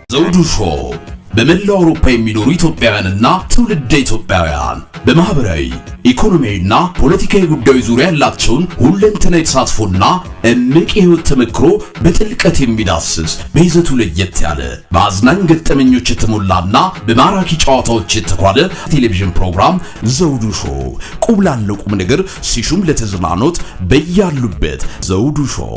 ዘውዱ ሾው በመላው አውሮፓ የሚኖሩ ኢትዮጵያውያንና ትውልደ ኢትዮጵያውያን በማህበራዊ ኢኮኖሚያዊና ፖለቲካዊ ጉዳዮች ዙሪያ ያላቸውን ሁለንተናዊ ተሳትፎና እምቅ የህይወት ተመክሮ በጥልቀት የሚዳስስ በይዘቱ ለየት ያለ በአዝናኝ ገጠመኞች የተሞላና በማራኪ ጨዋታዎች የተኳለ ቴሌቪዥን ፕሮግራም ዘውዱ ሾው። ቁም ላለው ቁም ነገር ሲሹም ለተዝናኖት በያሉበት ዘውዱ ሾው።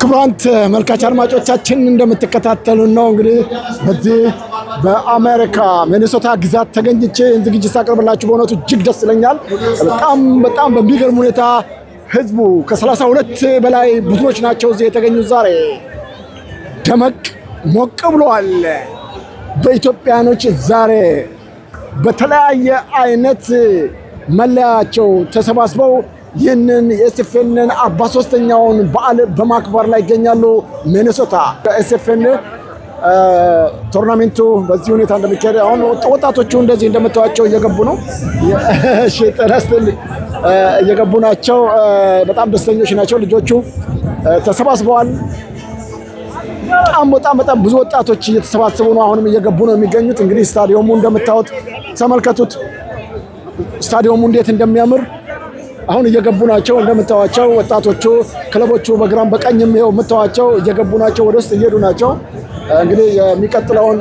ክቡራን ተመልካች አድማጮቻችን እንደምትከታተሉን ነው። እንግዲህ በዚህ በአሜሪካ ሚኒሶታ ግዛት ተገኝቼ ዝግጅት ሳቀርብላችሁ በእውነቱ እጅግ ደስ ይለኛል። በጣም በሚገርም ሁኔታ ህዝቡ ከ32 በላይ ቡድኖች ናቸው እዚህ የተገኙት። ዛሬ ደመቅ ሞቅ ብሏል። በኢትዮጵያኖች ዛሬ በተለያየ አይነት መለያቸው ተሰባስበው ይህንን የኤስኤፍኤንን 43ኛውን በዓል በማክበር ላይ ይገኛሉ። ሚኒሶታ ኤስኤፍኤን ቶርናሜንቱ በዚህ ሁኔታ እንደሚካሄድ አሁን ወጣቶቹ እንደዚህ እንደምታዩቸው እየገቡ ነው። እሺ ጥረስል እየገቡ ናቸው። በጣም ደስተኞች ናቸው ልጆቹ ተሰባስበዋል። በጣም ብዙ ወጣቶች እየተሰባሰቡ ነው። አሁንም እየገቡ ነው የሚገኙት። እንግዲህ ስታዲየሙ እንደምታዩት ተመልከቱት። ስታዲየሙ እንዴት እንደሚያምር አሁን እየገቡ ናቸው። እንደምታዋቸው ወጣቶቹ ክለቦቹ በግራም በቀኝም ይኸው የምታዋቸው እየገቡ ናቸው። ወደ ውስጥ እየሄዱ ናቸው። እንግዲህ የሚቀጥለውን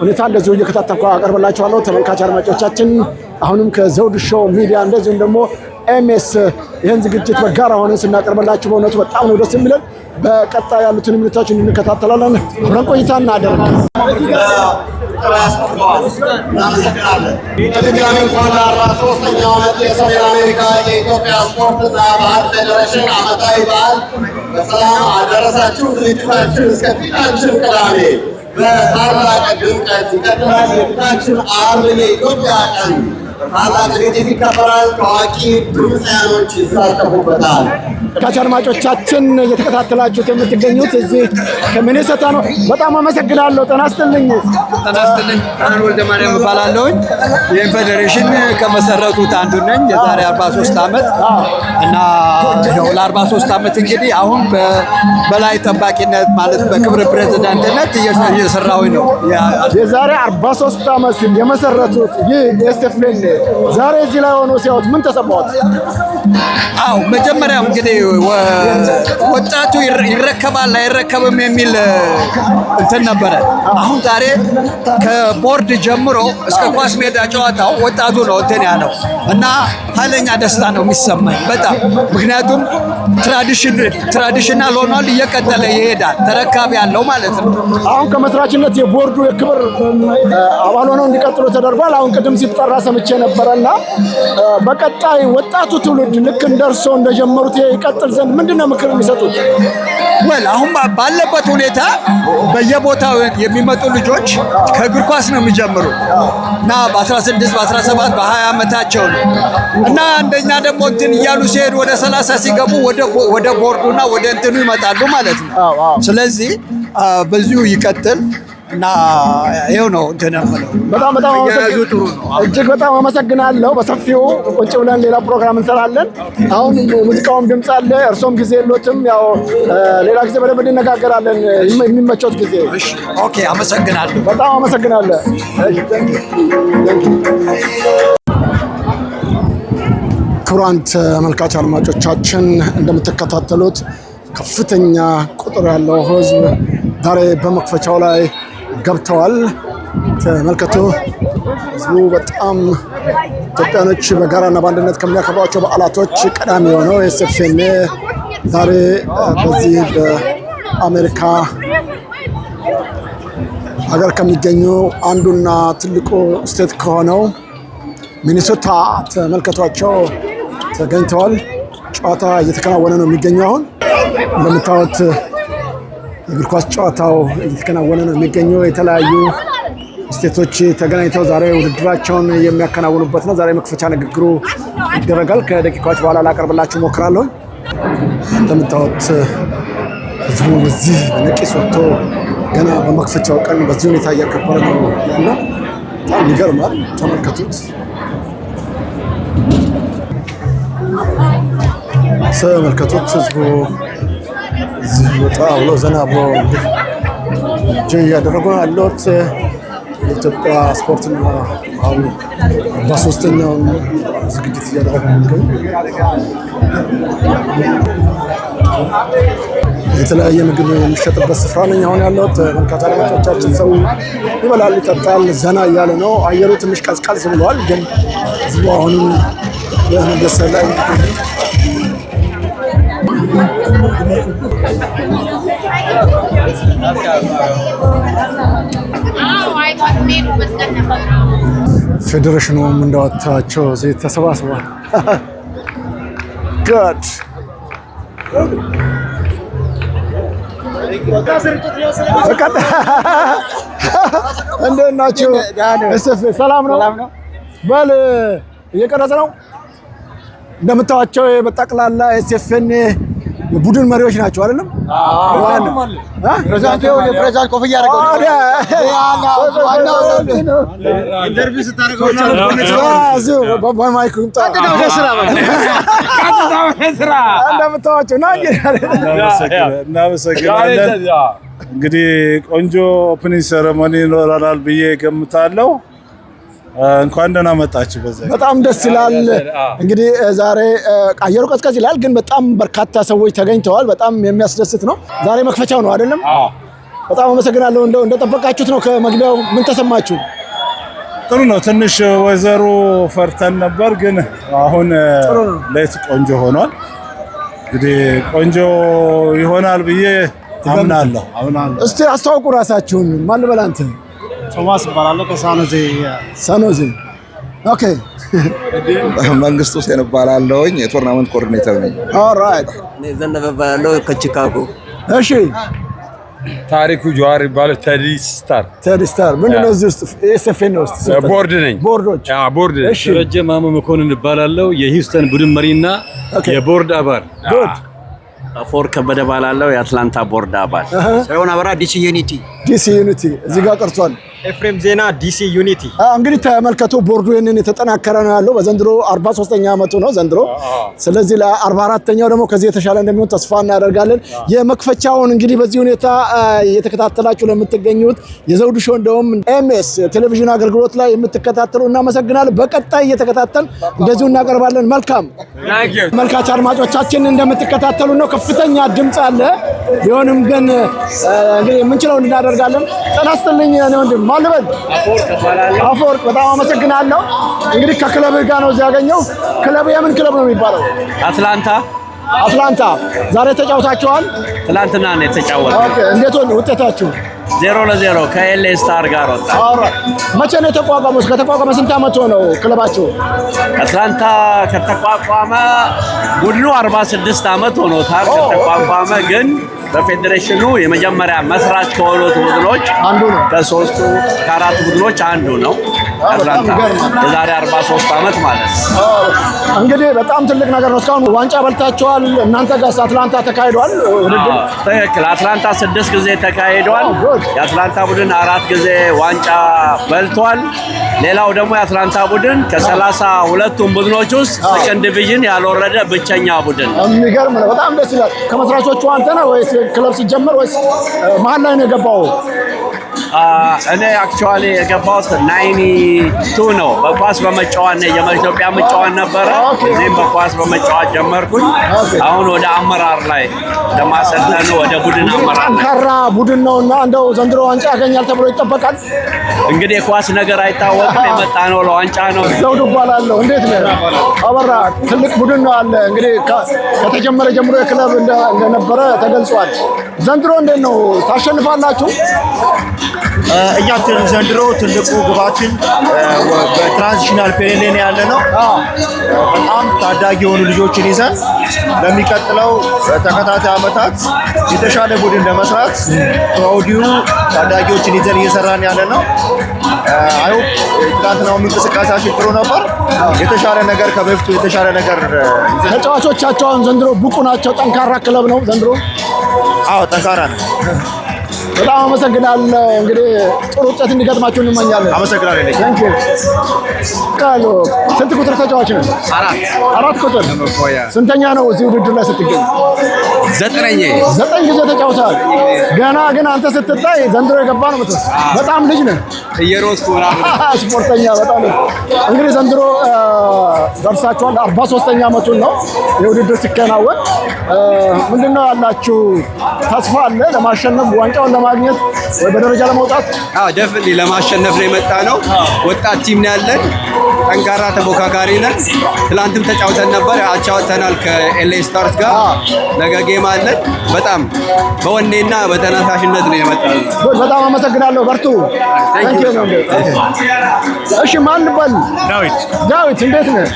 ሁኔታ እንደዚሁ እየከታተልኩ አቀርብላችኋለሁ። ተመልካች አድማጮቻችን አሁንም ከዘውዱ ሾው ሚዲያ እንደዚሁም ደግሞ ኤምኤስ ይህን ዝግጅት በጋራ ሆነን ስናቀርብላችሁ በእውነቱ በጣም ነው ደስ የሚለን። በቀጣይ ያሉትን ሚኒቶች እንከታተላለን። አብረን ቆይታ እናደርግ። በድጋሚ እንኳን ለ43ኛው ዓመት የሰሜን አሜሪካ የኢትዮጵያ ስፖርትና ባህል ፌዴሬሽን ዓመታዊ በዓል በሰላም አደረሳችሁ። ዝግጅታችን እስከ ፊታችን ቅዳሜ በታላቅ ድምቀት ይቀጥላል። የፊታችን ዓርብ የኢትዮጵያ ቀን ታላቅ ዝግጅት ይከበራል። ታዋቂ ድምፃውያኖች ይሳተፉበታል። ተመልካች አድማጮቻችን እየተከታተላችሁት የምትገኙት እዚህ ከሚኒሶታ ነው። በጣም አመሰግናለሁ። ጤና ይስጥልኝ። ጤና ይስጥልኝ። ብርሃኑ ወልደማርያም እባላለሁ። ይህን ፌዴሬሽን ከመሰረቱት አንዱ ነኝ። የዛሬ 43 ዓመት እና ያው ለ43 ዓመት እንግዲህ አሁን በላይ ጠባቂነት ማለት በክብር ፕሬዝዳንትነት እየሰራሁኝ ነው። የዛሬ 43 ዓመት የመሰረቱት ይህ ኤስኤፍኤን ዛሬ እዚህ ላይ ሆኖ ሲያዩት ምን ተሰማዎት? አዎ መጀመሪያም እንግዲህ ወጣቱ ይረከባል አይረከብም የሚል እንትን ነበረ። አሁን ዛሬ ከቦርድ ጀምሮ እስከ ኳስ ሜዳ ጨዋታው ወጣቱ ነው እንትን ያለው እና ኃይለኛ ደስታ ነው የሚሰማኝ በጣም ምክንያቱም ትራዲሽናል ሆኗል፣ እየቀጠለ ይሄዳል። ተረካቢ ያለው ማለት ነው። አሁን ከመስራችነት የቦርዱ የክብር አባል ሆነው እንዲቀጥሉ ተደርጓል። አሁን ቅድም ሲጠራ ሰምቼ ነበረና በቀጣይ ወጣቱ ትውልድ ልክ እንደርሶ እንደጀመሩት ይቀጥል ዘንድ ምንድነው ምክር የሚሰጡት? አሁን ባለበት ሁኔታ በየቦታው የሚመጡ ልጆች ከእግር ኳስ ነው የሚጀምሩት እና በ16 በ17 በ20 ዓመታቸው ነው እና አንደኛ ደግሞ እንትን እያሉ ሲሄዱ ወደ 30 ሲገቡ ወደ ቦርዱና ወደ እንትኑ ይመጣሉ ማለት ነው። ስለዚህ በዚሁ ይቀጥል እና ይሄው ነው እንደነመለው። በጣም እጅግ በጣም አመሰግናለሁ። በሰፊው ቁጭ ብለን ሌላ ፕሮግራም እንሰራለን። አሁን ሙዚቃውም ድምጽ አለ። እርሶም ጊዜ የሎትም። ያው ሌላ ጊዜ በደንብ እንነጋገራለን የሚመቸውት ጊዜ። እሺ ኦኬ። አመሰግናለሁ። በጣም አመሰግናለሁ። ክቡራን ተመልካች አድማጮቻችን እንደምትከታተሉት ከፍተኛ ቁጥር ያለው ህዝብ ዛሬ በመክፈቻው ላይ ገብተዋል። ተመልከቱ። ህዝቡ በጣም ኢትዮጵያኖች በጋራና በአንድነት ከሚያከብሯቸው በዓላቶች ቀዳሚ የሆነው ኤስኤፍኤን ዛሬ በዚህ በአሜሪካ ሀገር ከሚገኙ አንዱና ትልቁ ስቴት ከሆነው ሚኒሶታ ተመልከቷቸው ተገኝተዋል። ጨዋታ እየተከናወነ ነው የሚገኘው። አሁን እንደምታዩት እግር ኳስ ጨዋታው እየተከናወነ ነው የሚገኘው። የተለያዩ ስቴቶች ተገናኝተው ዛሬ ውድድራቸውን የሚያከናውኑበት ነው። ዛሬ መክፈቻ ንግግሩ ይደረጋል። ከደቂቃዎች በኋላ ላቀርብላችሁ ሞክራለሁ። እንደምታዩት ህዝቡ በዚህ ነቂስ ወጥቶ ገና በመክፈቻው ቀን በዚህ ሁኔታ እያከበረ ነው ያለው። በጣም ይገርማል። ተመልከቱት። ህዝቡ እዚህ ወጣ ብሎ ዘና ብሎ እያደረጉ ነው ያሉት። የኢትዮጵያ ስፖርትና ባህል በ3ኛው ዝግጅት እያደረገ ነው። የተለያየ ምግብ የሚሸጥበት ስፍራ ነኝ አሁን ያለሁት። በርካታ ተመልካቾቻችን ሰው ይበላል፣ ይጠጣል፣ ዘና እያለ ነው። አየሩ ትንሽ ቀዝቀዝ ብሏል፣ ግን ህዝቡ አሁንም በነገሰ ላይ ፌዴሬሽኑም እንዳወጣቸው እዚህ ተሰባስቧል። ጉድ እንዴት ናችሁ? ሰላም ነው? በል እየቀረጸ ነው። እንደምታዋቸው በጠቅላላ ኤስኤፍኤን የቡድን መሪዎች ናቸው አይደለም? ፕሬዝዳንት ኮፍያ ያደረገው ኢንተርቪው ስታደርገው በማይክ እንደምታዋቸው ነው። እናመሰግናለን። እንግዲህ ቆንጆ ኦፕኒንግ ሴሬሞኒ ይኖረናል ብዬ ገምታለሁ። እንኳን ደህና መጣችሁ። በጣም ደስ ይላል። እንግዲህ ዛሬ አየሩ ቀዝቀዝ ይላል፣ ግን በጣም በርካታ ሰዎች ተገኝተዋል። በጣም የሚያስደስት ነው። ዛሬ መክፈቻው ነው አይደለም? በጣም አመሰግናለሁ። እንደጠበቃችሁት ነው? ከመግቢያው ምን ተሰማችሁ? ጥሩ ነው። ትንሽ ወይዘሩ ፈርተን ነበር፣ ግን አሁን ሌት ቆንጆ ሆኗል። እንግዲህ ቆንጆ ይሆናል ብዬ አምናለሁ። እስቲ አስተዋውቁ ራሳችሁን። ማን ልበል? አንተ? ቶማስ እባላለሁ ሳኖዜ። ኦኬ። መንግስቱ ሴን እባላለሁኝ የቶርናመንት ኮኦርዲኔተር ነኝ። ኦልራይት። እኔ ዘነበ እባላለሁ ከቺካጎ። እሺ። ታሪኩ ጀዋር ይባላል። ቴዲ ስታር ምንድን ነው እዚህ ውስጥ? ኤስኤፍኤን ውስጥ ቦርድ ነኝ። ቦርዶች? አዎ ቦርድ። እሺ። ደረጀ ማሞ መኮንን እባላለሁ የሂውስተን ቡድን መሪና የቦርድ አባል። ጉድ። አፎር ከበደ እባላለሁ የአትላንታ ቦርድ አባል። ሳይሆን አበራ ዲሲ ዩኒቲ እዚህ ጋር ቀርቷል። ኤፍሬም ዜና ዲሲ ዩኒቲ። እንግዲህ ተመልከቱ፣ ቦርዱ ይህንን የተጠናከረ ነው ያለው። በዘንድሮ 43ኛ ዓመቱ ነው ዘንድሮ። ስለዚህ ለ44ኛው ደግሞ ከዚህ የተሻለ እንደሚሆን ተስፋ እናደርጋለን። የመክፈቻውን እንግዲህ በዚህ ሁኔታ እየተከታተላችሁ ለምትገኙት የዘውዱ ሾው እንደውም ኤምኤስ ቴሌቪዥን አገልግሎት ላይ የምትከታተሉ እናመሰግናለን። በቀጣይ እየተከታተል እንደዚሁ እናቀርባለን። መልካም መልካች አድማጮቻችን እንደምትከታተሉ ነው። ከፍተኛ ድምፅ አለ። ቢሆንም ግን እንግዲህ የምንችለው እናደርጋለን። ጤና ይስጥልኝ እኔ ወንድም ማልበል አፈወርቅ፣ በጣም አመሰግናለሁ። እንግዲህ ከክለብ ጋር ነው እዚህ ያገኘው። ክለብ የምን ክለብ ነው የሚባለው? አትላንታ። ዛሬ ተጫውታችኋል? ትላንትና ነው የተጫወተው። ኦኬ። እንዴት ሆነ ውጤታችሁ? 0-0 ከኤልኤ ስታር ጋር ወጣ። መቼ ነው የተቋቋመው? ከተቋቋመ ስንት ዓመት ሆነው ክለባችሁ? አትላንታ ከተቋቋመ ቡድኑ 46 ዓመት ሆኖታል። ከተቋቋመ ግን በፌዴሬሽኑ የመጀመሪያ መስራች ከሆኑት ቡድኖች አንዱ ነው። ከአራት ቡድኖች አንዱ ነው። አትላንታ የዛሬ 43 ዓመት ማለት ነው። እንግዲህ በጣም ትልቅ ነገር ነው። እስካሁን ዋንጫ በልታችኋል። እናንተ ጋር አትላንታ ተካሂዷል ውድድር? ትክክል። አትላንታ 6 ጊዜ ተካሂዷል። የአትላንታ ቡድን 4 ጊዜ ዋንጫ በልቷል። ሌላው ደግሞ የአትላንታ ቡድን ከ32ቱም ቡድኖች ውስጥ ሰከንድ ዲቪዥን ያልወረደ ብቸኛ ቡድን። የሚገርም ነው። በጣም ደስ ይላል። ከመስራቾቹ አንተ ነህ ወይስ ክለብ ሲጀመር ወይስ መሀል ላይ ነው የገባው? እኔ አክቹዋሊ የገባሁት 92 ነው። በኳስ በመጫወት ነው የኢትዮጵያ መጫወት ነበረ። እኔም በኳስ በመጫወት ጀመርኩኝ። አሁን ወደ አመራር ላይ ለማሰልጠን ወደ ቡድን አመራር ላይ። ጠንካራ ቡድን ነውና እንደው ዘንድሮ ዋንጫ ያገኛል ተብሎ ይጠበቃል። እንግዲህ የኳስ ነገር አይታወቅም። የመጣ ነው ለዋንጫ ነው። ዘውዱ እባላለሁ። እንዴት ነህ? አበራ። ትልቅ ቡድን ነው አለ። እንግዲህ ከተጀመረ ጀምሮ የክለብ እንደነበረ ተገልጿል። ዘንድሮ እንዴት ነው ታሸንፋላችሁ? እኛ ዘንድሮ ትልቁ ግባችን በትራንዚሽናል ፔሪየድ ላይ ያለ ነው። በጣም ታዳጊ የሆኑ ልጆችን ይዘን ለሚቀጥለው ተከታታይ ዓመታት የተሻለ ቡድን ለመስራት ከወዲሁ ታዳጊዎችን ይዘን እየሰራን ያለ ነው። አይ ሆፕ ትናንትናው እንቅስቃሴያችን ጥሩ ነበር። የተሻለ ነገር ከበፊቱ የተሻለ ነገር ተጫዋቾቻቸው ዘንድሮ ብቁ ናቸው። ጠንካራ ክለብ ነው ዘንድሮ። አዎ ጠንካራ ነው። በጣም አመሰግናለሁ። እንግዲህ ጥሩ ውጤት እንዲገጥማችሁ እንመኛለን። አመሰግናለሁ። ታንክ ዩ። ስንት ቁጥር ተጫዋች ነው? አራት ቁጥር። ስንተኛ ነው እዚህ ውድድር ላይ ስትገኝ? ዘጠኝ ጊዜ ተጫውተሃል። ገና ግን አንተ ስትታይ ዘንድሮ የገባ ነው የምትመስለው። በጣም ልጅ ነህ። እየሮጥኩ ስፖርተኛ በጣም እንግዲህ ዘንድሮ ደርሳችኋል። 43ኛ ዓመቱን ነው የውድድር ሲከናወን። ምንድነው ያላችሁ ተስፋ አለ ለማሸነፍ ዋንጫውን ለማግኘት ወይ በደረጃ ለመውጣት? አዎ ደፍኒ ለማሸነፍ ነው የመጣ ነው። ወጣት ቲም ነው ያለን። ጠንካራ ተፎካካሪ ነን። ትላንትም ተጫውተን ነበር፣ አቻ ወጥተናል ከኤልኤ ስታርስ ጋር። ነገ ጌም አለን። በጣም በወኔና በተነሳሽነት ነው የመጣ ነው። በጣም አመሰግናለሁ። በርቱ። እሺ ማን ልበል? ዳዊት እንዴት ነህ?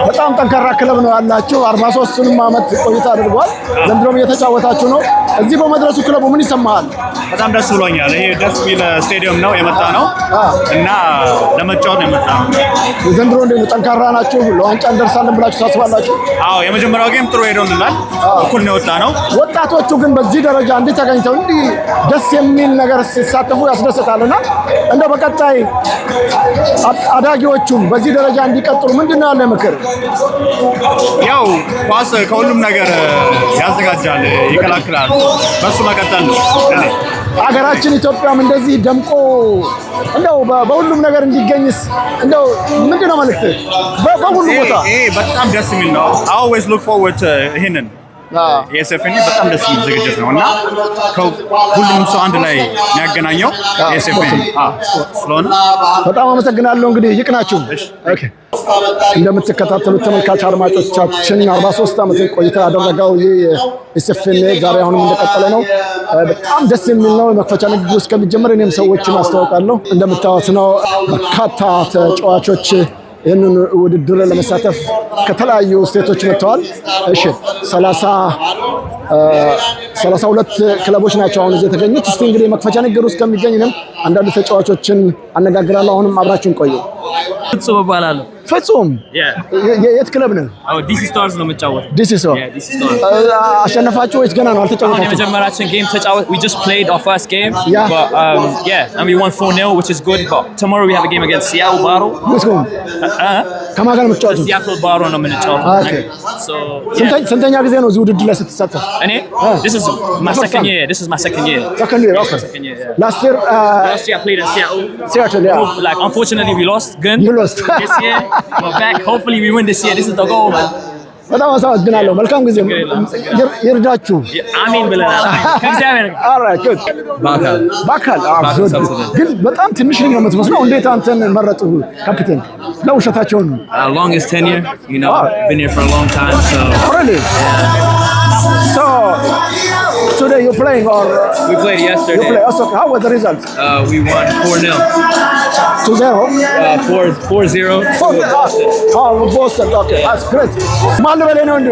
በጣም ጠንካራ ክለብ ነው ያላችሁ። 43ንም ዓመት ቆይታ አድርጓል። ዘንድሮም እየተጫወታችሁ ነው። እዚህ በመድረሱ ክለቡ ምን ይሰማሃል? በጣም ደስ ብሎኛል። ይሄ ደስ የሚል ስቴዲየም ነው የመጣ ነው እና ለመጫወት ነው የመጣ ነው። ዘንድሮ እንዴት ነው? ጠንካራ ናችሁ? ለዋንጫ እንደርሳለን ብላችሁ ታስባላችሁ? አዎ የመጀመሪያው ጌም ጥሩ ሄዶልናል። እኩል ነው የወጣ ነው። ወጣቶቹ ግን በዚህ ደረጃ እንዲህ ተገኝተው እንዲህ ደስ የሚል ነገር ሲሳተፉ ያስደስታልና እንደው በቀጣይ አዳጊዎቹም በዚህ ደረጃ እንዲቀጥሉ ምንድነው ያለ ምክር? ያው ኳስ ከሁሉም ነገር ያዘጋጃል፣ ይከላከላል። በሱ መቀጠል ነው። ሀገራችን ኢትዮጵያም እንደዚህ ደምቆ እንደው በሁሉም ነገር እንዲገኝስ እንደው ምንድነው መልእክት? በሁሉ ቦታ ይሄ በጣም ደስ የሚል ነው። I always look forward to ይሄንን ኤስኤፍኤን በጣም ደስ የሚል ዝግጅት ነው እና ሁሉም ሰው አንድ ላይ የሚያገናኘው ኤስኤፍኤን ስለሆነ በጣም አመሰግናለሁ። እንግዲህ ይቅናችሁ። ኦኬ እንደምትከታተሉት ተመልካች አድማጮቻችን 43 ዓመት ቆይታ ያደረገው ይህ ኤስኤፍኤን ዛሬ አሁንም እንደቀጠለ ነው። በጣም ደስ የሚል ነው። መክፈቻ ንግግሩ እስከሚጀምር እኔም ሰዎችን አስተዋውቃለሁ። እንደምታዩት ነው በርካታ ተጫዋቾች ይህንን ውድድር ለመሳተፍ ከተለያዩ ስቴቶች መጥተዋል። እሺ 32 ክለቦች ናቸው አሁን እዚህ የተገኙት። እስቲ እንግዲህ መክፈቻ ንግግሩ እስከሚገኝንም አንዳንድ ተጫዋቾችን አነጋግራለሁ። አሁንም አብራችሁን ቆዩ። ፍጹም እባላለሁ። ፍጹም የት ክለብ ነህ? ዲሲ ስታርስ ነው የምጫወተው። ዲሲ ስታርስ አሸነፋችሁ ወይስ ገና ነው አልተጫወታችሁም? የመጀመሪያችን ጌም ተጫወት. We just played our first game. Yeah. But and we won 4-0, which is good. But tomorrow we have a game against Seattle Baro. ከማን ጋር ነው የምትጫወቱት? Seattle Baro ነው የምንጫወተው. Okay. So ስንተኛ ጊዜ ነው እዚህ ውድድር ላይ ስትሳተፍ? እኔ this is my second year. This is my second year. Second year, okay. Second year. Last year I played in Seattle. Seattle, yeah. Like unfortunately we lost. Good. You lost. This year we're back. Hopefully we win this year. This is the goal, man. በጣም አመሰግናለሁ። መልካም ጊዜ ይርዳችሁ። አሜን ብለናል። ከእግዚአብሔር ጋር alright good ባካል ግን በጣም ትንሽ ነው የምትመስለው። እንዴት አንተን መረጡ ካፒቴን? ለውሸታቸው ነው። Longest tenure, you know. Been here for a long time, so really so today you're playing or we played yesterday. you play also. How was the result? We won 4-0. 2-0 4-0. Boston. Okay, that's great. ማን በላይ ነው እንዴ?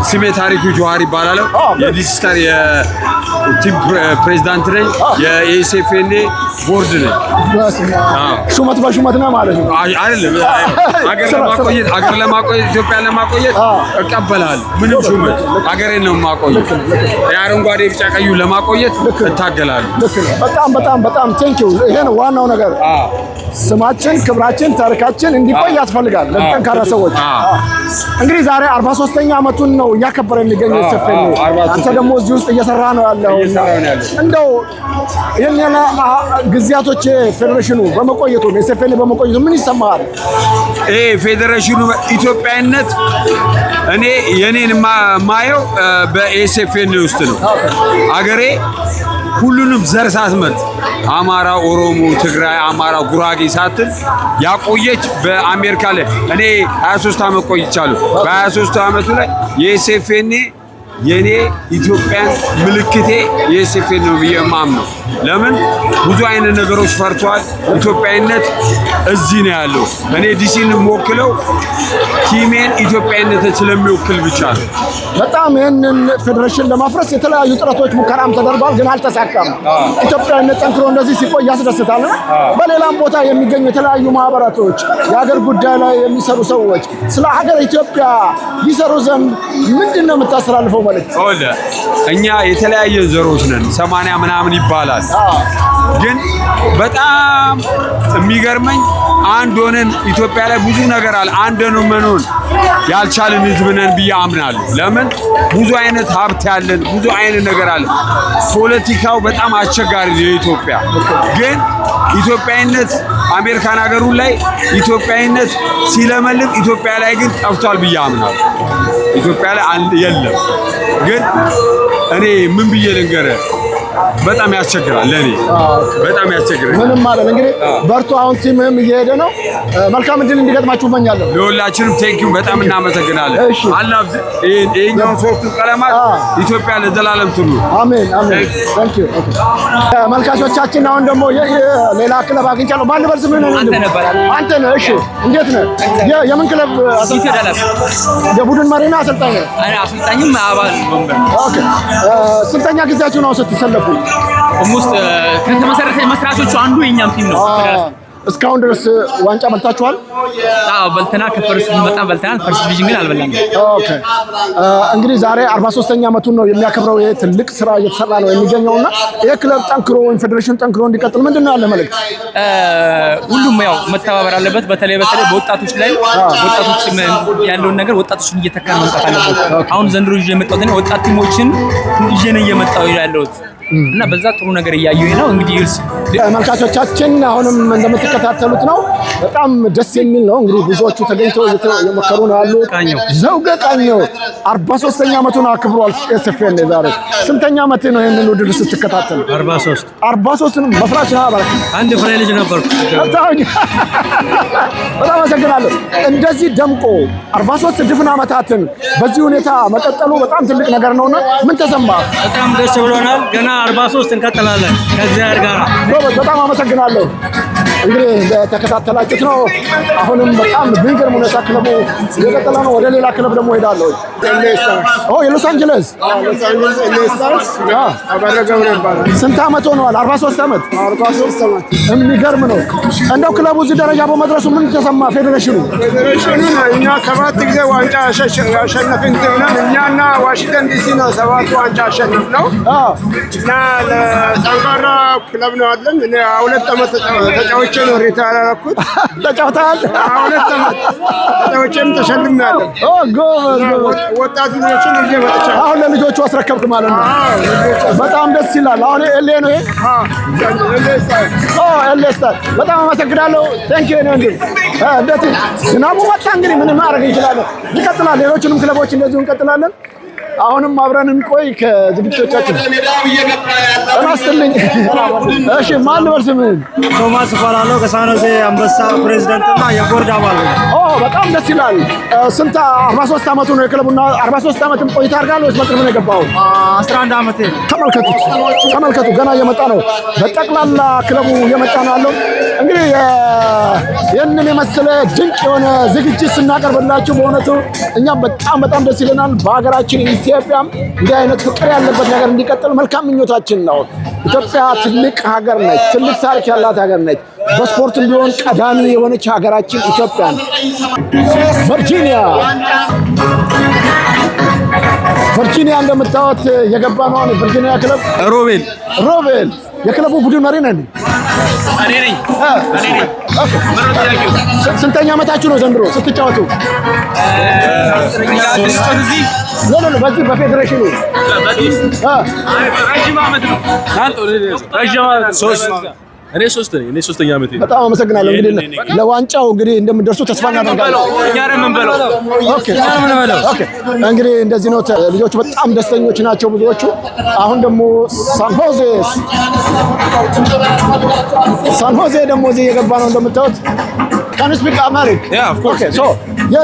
ስሜ ታሪኩ ጆሃር ይባላል። የዲሲ ስታር የቲም ፕሬዝዳንት ነኝ። የኤስኤፍኤን ቦርድ ነኝ። ሹመት በሹመት ነው ማለት ነው አይደለም። አገር ለማቆየት ኢትዮጵያ ለማቆየት እቀበላለሁ። ምንም ሹመት አገሬን ነው የማቆየው። የአረንጓዴ ቢጫ ቀዩ ለማቆየት እታገላለሁ። በጣም ቴንክ ዩ። ይሄ ነው ዋናው ነገር። ስማችን፣ ክብራችን፣ ታሪካችን እንዲቆይ ያስፈልጋል ለጠንካራ ሰዎች። እንግዲህ ዛሬ 43ኛ ዓመቱን ነው እያከበረ የሚገኘው ኤስኤፍኤን። አንተ ደግሞ እዚህ ውስጥ እየሰራ ነው ያለው። እንደው ይሄን ጊዜያቶች ፌዴሬሽኑ በመቆየቱ ኤስኤፍኤን በመቆየቱ ምን ይሰማሃል? ይሄ ፌዴሬሽኑ ኢትዮጵያዊነት እኔ የኔን ማየው በኤስኤፍኤን ውስጥ ነው። አገሬ ሁሉንም ዘር ሳትመርጥ አማራ፣ ኦሮሞ፣ ትግራይ፣ አማራ፣ ጉራጌ ሳትል ያቆየች በአሜሪካ ላይ እኔ 23 ዓመት ቆይቻለሁ። በ23 ዓመቱ ላይ የኤስኤፍኤን የኔ ኢትዮጵያን ምልክቴ የኤስኤፍኤን ነው ብዬ ማምነው። ለምን ብዙ አይነት ነገሮች ፈርቷል። ኢትዮጵያዊነት እዚህ ነው ያለው። እኔ ዲሲን የምወክለው ቲሜን ኢትዮጵያዊነትን ስለሚወክል ብቻ ነው። በጣም ይህንን ፌዴሬሽን ለማፍረስ የተለያዩ ጥረቶች ሙከራም ተደርጓል፣ ግን አልተሳካም። ኢትዮጵያዊነት ጠንክሮ እንደዚህ ሲቆይ ያስደስታል። በሌላም ቦታ የሚገኙ የተለያዩ ማህበራቶች፣ የሀገር ጉዳይ ላይ የሚሰሩ ሰዎች ስለ ሀገር ኢትዮጵያ ይሰሩ ዘንድ ምንድን ነው የምታስተላልፈው መልዕክት? እኛ የተለያየ ዘሮች ነን፣ 80 ምናምን ይባላል። ግን በጣም የሚገርመኝ አንድ ሆነን ኢትዮጵያ ላይ ብዙ ነገር አለ። አንድ ነው መኖር ያልቻልን ህዝብ ነን ብዬ አምናለሁ። ለምን ብዙ አይነት ሀብት ያለን ብዙ አይነት ነገር አለ። ፖለቲካው በጣም አስቸጋሪ ነው የኢትዮጵያ። ግን ኢትዮጵያዊነት አሜሪካን ሀገሩ ላይ ኢትዮጵያዊነት ሲለመልም ኢትዮጵያ ላይ ግን ጠፍቷል ብዬ አምናለሁ። ኢትዮጵያ ላይ የለም። ግን እኔ ምን ብዬ ልንገርህ በጣም ያስቸግራል። ለኔ በጣም ያስቸግራል። ምንም ማለት እንግዲህ በርቱ። አሁን ቲምም እየሄደ ነው። መልካም እድል እንዲገጥማችሁ እመኛለሁ። ለሁላችንም ቴንኪው በጣም እናመሰግናለን። አላህ ይሄኛውን ሶስቱ ቀለማት ኢትዮጵያ ለዘላለም ትኑር። አሜን አሜን። ቴንኪው። ተመልካቾቻችን አሁን ደግሞ ሌላ ክለብ አግኝቻለሁ። ማን ነበር ስምህ? አንተ ነህ? እሺ፣ እንዴት ነህ? የምን ክለብ የቡድን መሪ ነህ? አሰልጣኝ ነህ? አሰልጣኝም አባል ነበር። ኦኬ። ስንተኛ ጊዜያችሁ ነው ስትሰለፉ? ውስጥ ከተመሰረተ መስራቾቹ አንዱ የኛም ቲም ነው። እስካሁን ድረስ ዋንጫ በልታችኋል? አዎ በልተና ከፈርስ በጣም በልተናል። ፈርስ ዲቪዥን ግን አልበላንም። ኦኬ። እንግዲህ ዛሬ 43ኛ ዓመቱን ነው የሚያከብረው። ይሄ ትልቅ ስራ እየተሰራ ነው የሚገኘውና ይሄ ክለብ ጠንክሮ ወይም ፌዴሬሽን ጠንክሮ እንዲቀጥል ምንድነው ያለ መልእክት? ሁሉም ያው መተባበር አለበት። በተለይ በወጣቶች ላይ ወጣቶች ያለውን ነገር ወጣቶችን እየተካን መምጣት አለበት። አሁን ዘንድሮ ይዤ የመጣሁት ነው ወጣት ቲሞችን ይዤ ነው እየመጣሁ ያለሁት እና በዛ ጥሩ ነገር እያየሁኝ ነው። እንግዲህ ተመልካቾቻችን አሁንም እንደምትከታተሉት ነው። በጣም ደስ የሚል ነው። እንግዲህ ብዙዎቹ ተገኝተው እየሞከሩ ነው ያሉት። ዘውገ ቃኘው 43ኛ ዓመቱን አክብሯል ኤስኤፍኤን ዛሬ። ስንተኛ ዓመት ነው ይሄንን ውድድር ስትከታተል? 43 መስራች ነው ማለት አንድ ፍሬ ልጅ ነበርኩ። በጣም አመሰግናለሁ። እንደዚህ ደምቆ 43 ድፍን ዓመታትን በዚህ ሁኔታ መቀጠሉ በጣም ትልቅ ነገር ነውና ምን ተሰማ? በጣም ደስ ብሎናል። ገና 43 እንቀጥላለን ከእግዚአብሔር ጋር። በጣም አመሰግናለሁ። እንግዲህ እንደተከታተላችሁት ነው። አሁንም በጣም በሚገርም ሁኔታ ክለቡ እየቀጠለ ነው። ወደ ሌላ ክለብ ደግሞ ሄዳለሁ። የሎስ አንጀለስ ስንት ዓመት ሆነዋል? 43 ዓመት። የሚገርም ነው። እንደው ክለቡ እዚህ ደረጃ በመድረሱ ምን ተሰማ? ፌዴሬሽኑ እኛ 7 ጊዜ ዋንጫ ያሸነፍን ነን። እኛና ዋሽንግተን ዲሲ ነው 7 ዋንጫ ያሸነፍነው እና ለጠንካራ ክለብ ነው ያለን። እኔ 2 ዓመት ተጫውቼ ነው ሪታየር ያደረኩት። ተጫውተሃል? 2 ዓመት ተጫውቼም ተሸልሜያለሁ። ጎበዝ። ወጣት ልጆችን ይዤ መጥቻለሁ። አሁን ለልጆቹ አስረከብክ ማለት ነው። በጣም ደስ ይላል። አሁን ኤሌ ነው ይሄ? ኤሌ ስታር። በጣም አመሰግናለሁ። ቴንክ ዩ ነው እንዴ። እንዴት ዝናቡ መጣ። እንግዲህ ምን ማድረግ እንችላለን? እንቀጥላለን። ሌሎችንም ክለቦች እንደዚሁ እንቀጥላለን። አሁንም አብረን እንቆይ ከዝግጅቶቻችን። ተናስተልኝ። እሺ፣ ማን ነው ስምህ? ቶማስ እባላለሁ። ከሳኖዜ አንበሳ ፕሬዝዳንት እና የቦርድ አባል ነኝ። በጣም ደስ ይላል። ስንት 43 ዓመቱ ነው የክለቡና 43 ዓመትም ቆይታ አድርጋለህ ወይስ በቅርብ ነው የገባኸው? 11 ዓመቴ። ተመልከቱ፣ ገና እየመጣ ነው። በጠቅላላ ክለቡ እየመጣ ነው ያለው። እንግዲህ ይህንን የመሰለ ድንቅ የሆነ ዝግጅት ስናቀርብላችሁ በእውነቱ እኛም በጣም ደስ ይለናል። በሀገራችን ኢትዮጵያም እንዲህ አይነት ፍቅር ያለበት ነገር እንዲቀጥል መልካም ምኞታችን ነው። ኢትዮጵያ ትልቅ ሀገር ነች። ትልቅ ታሪክ ያላት ሀገር ነች። በስፖርትም ቢሆን ቀዳሚ የሆነች ሀገራችን ኢትዮጵያ ነው። ቨርጂኒያ እንደምታዩት የገባ ነው። ቨርጂኒያ ክለብ ሮቤል የክለቡ ቡድን መሪ ነን። እኔ ነኝ። ስንተኛ ዓመታችሁ ነው ዘንድሮ ስትጫወቱ? በዚህ በፌዴሬሽኑ ረጅም ዓመት ነው። እኔ ሶስተኛ ዓመቴ። በጣም አመሰግናለሁ። እንግዲህ ለዋንጫው እንግዲህ እንደምትደርሱ ተስፋ እናደርጋለን። እንግዲህ እንደዚህ ነው። ልጆቹ በጣም ደስተኞች ናቸው ብዙዎቹ። አሁን ደግሞ ሳንሆዜ ደግሞ እዚህ እየገባ ነው እንደምታዩት። Can you speak Amharic? Yeah, of course. Okay, so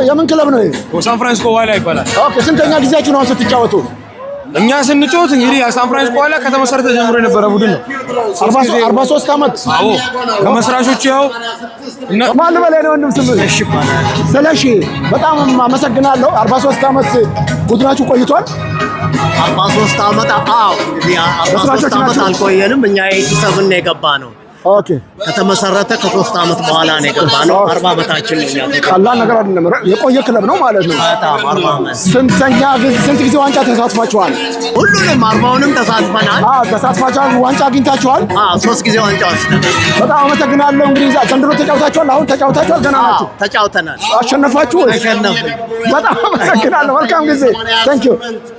የምን ክለብ ነው? ሳን ፍራንሲስኮ ዋይላ ይባላል። ኦኬ፣ ስንተኛ ጊዜያችሁ ነው ስትጫወቱ? እኛ ስንጮት እንግዲህ ሳን ፍራንሲስኮ በኋላ ከተመሰረተ ጀምሮ የነበረ ቡድን ነው። 43 ዓመት። አዎ ከመስራቾቹ ያው ማን በላይ ነው ወንድም ስም? ስለሺ በጣም አመሰግናለሁ። 43 ዓመት ቡድናችሁ ቆይቷል። 43 ዓመት አዎ እንግዲህ 43 ዓመት አልቆየንም። እኛ 87 ነው የገባ ነው። ኦኬ ከተመሰረተ ከ3 ዓመት በኋላ ነው የገባ ነው። 40 ዓመታችን ነው። ቀላል ነገር አይደለም። የቆየ ክለብ ነው ማለት ነው። በጣም 40 ዓመት። ስንት ጊዜ ዋንጫ ተሳትፋችኋል? ሁሉንም 40ንም ተሳትፈናል። ተሳትፋችኋል። ዋንጫ አግኝታችኋል? 3 ጊዜ ዋንጫ ወስደናል። በጣም አመሰግናለሁ። እንግዲህ ዘንድሮ ተጫውታችኋል። አሁን ተጫውታችኋል። ገና ናችሁ? ተጫውተናል። አሸነፋችሁ? አሸነፍን። በጣም አመሰግናለሁ። መልካም ጊዜ። ታንክ ዩ።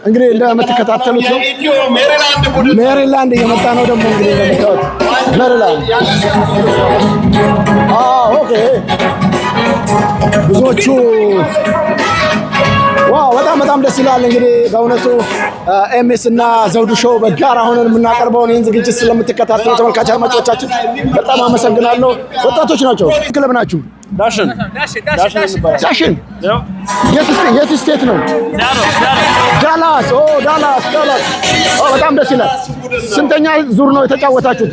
እንግዲህ እንደምትከታተሉት ነው ሜሪላንድ እየመጣ ነው። ደግሞ እንግዲህ እንደምታዩት ሜሪላንድ ኦኬ ብዙዎቹ ዋው በጣም ደስ ይላል። እንግዲህ በእውነቱ ኤምኤስ እና ዘውዱ ሾው በጋራ ሆነን የምናቀርበውን ይህን ዝግጅት ስለምትከታተሉ ተመልካች አድማጮቻችን በጣም አመሰግናለሁ። ወጣቶች ናቸው። ክለብ ናችሁ? ዳሽን የት ስቴት ነው? ዳላስ። ዳላስ በጣም ደስ ይላል። ስንተኛ ዙር ነው የተጫወታችሁት?